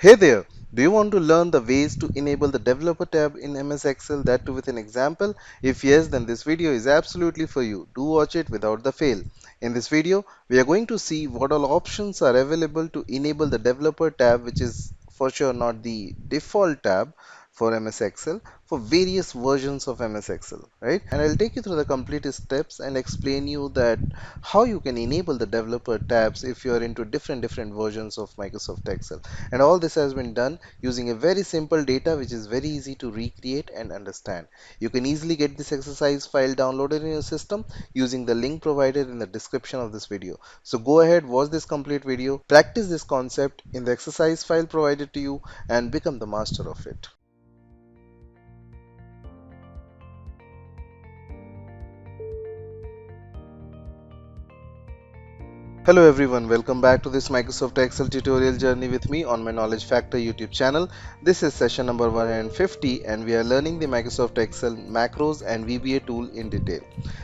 Hey there! Do you want to learn the ways to enable the developer tab in MS Excel, that too with an example? If yes, then this video is absolutely for you. Do watch it without the fail. In this video, we are going to see what all options are available to enable the developer tab, which is for sure not the default tab for MS Excel, for various versions of MS Excel, right? And I'll take you through the complete steps and explain you that how you can enable the developer tabs if you are into different versions of Microsoft Excel. And all this has been done using a very simple data which is very easy to recreate and understand. You can easily get this exercise file downloaded in your system using the link provided in the description of this video. So go ahead, watch this complete video, practice this concept in the exercise file provided to you, and become the master of it. Hello everyone, welcome back to this Microsoft Excel tutorial journey with me on my Knowledge Factor YouTube channel. This is session number 150 and we are learning the Microsoft Excel macros and VBA tool in detail.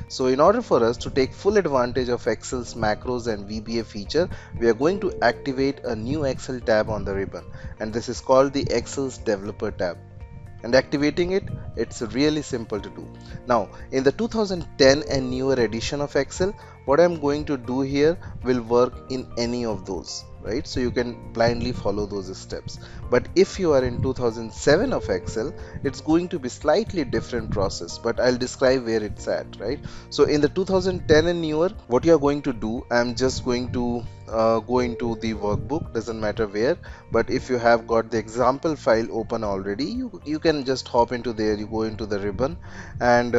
So in order for us to take full advantage of Excel's macros and VBA feature, we are going to activate a new Excel tab on the ribbon, and this is called the Excel's Developer tab. And activating it's really simple to do. Now in the 2010 and newer edition of Excel, what I'm going to do here will work in any of those, right? So you can blindly follow those steps. But if you are in 2007 of Excel, it's going to be slightly different process, but I'll describe where it's at, right? So in the 2010 and newer, what you're going to do, I'm just going to go into the workbook, doesn't matter where, but if you have got the example file open already, you can just hop into there. You go into the ribbon, and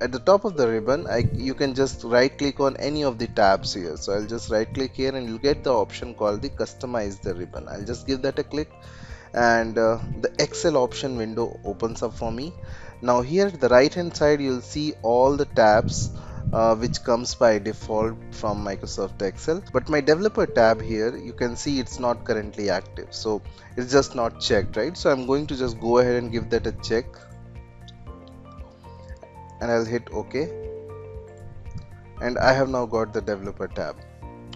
at the top of the ribbon you can just right click on any of the tabs here. So I'll just right click here and you'll get the option called the customize the ribbon. I'll just give that a click, and the Excel option window opens up for me. Now here at the right hand side you'll see all the tabs which comes by default from Microsoft Excel, but my developer tab here, you can see it's not currently active, so it's just not checked, right? So I'm going to just go ahead and give that a check, and I'll hit OK, and I have now got the developer tab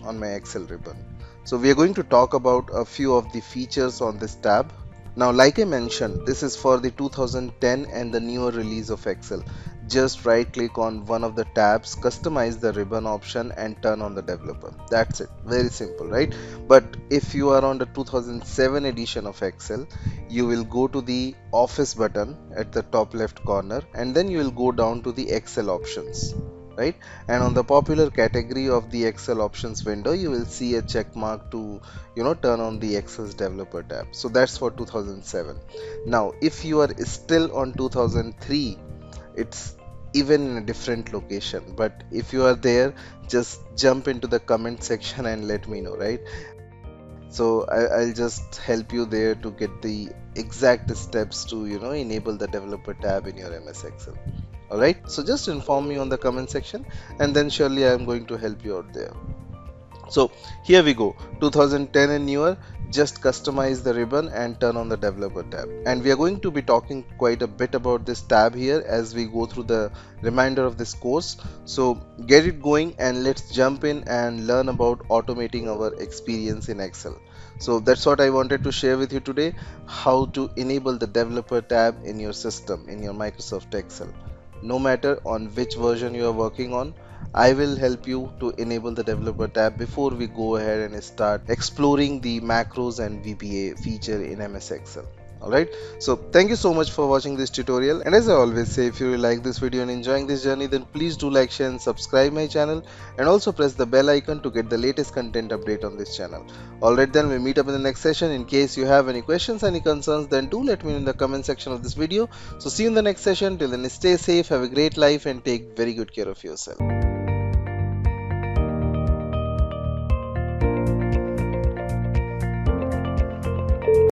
on my Excel ribbon. So we are going to talk about a few of the features on this tab. Now, like I mentioned, this is for the 2010 and the newer release of Excel. Just right click on one of the tabs, customize the ribbon option, and turn on the developer. That's it. Very simple, right? But if you are on the 2007 edition of Excel, you will go to the Office button at the top left corner, and then you will go down to the Excel options, right? And on the popular category of the Excel options window, you will see a check mark to turn on the Excel's developer tab. So that's for 2007. Now if you are still on 2003, it's even in a different location, but if you are there, just jump into the comment section and let me know, right? So I'll just help you there to get the exact steps to enable the developer tab in your MS Excel. Alright, so just inform me on the comment section, and then surely I'm going to help you out there. So here we go, 2010 and newer, just customize the ribbon and turn on the developer tab. And we are going to be talking quite a bit about this tab here as we go through the remainder of this course. So get it going and let's jump in and learn about automating our experience in Excel. So that's what I wanted to share with you today, how to enable the developer tab in your system, in your Microsoft Excel. No matter on which version you are working on, I will help you to enable the developer tab before we go ahead and start exploring the macros and VBA feature in MS Excel. Alright, so thank you so much for watching this tutorial, and as I always say, if you really like this video and enjoying this journey, then please do like, share and subscribe my channel, and also press the bell icon to get the latest content update on this channel. Alright, then we meet up in the next session. In case you have any questions, any concerns, then do let me know in the comment section of this video. So see you in the next session. Till then, stay safe, have a great life, and take very good care of yourself.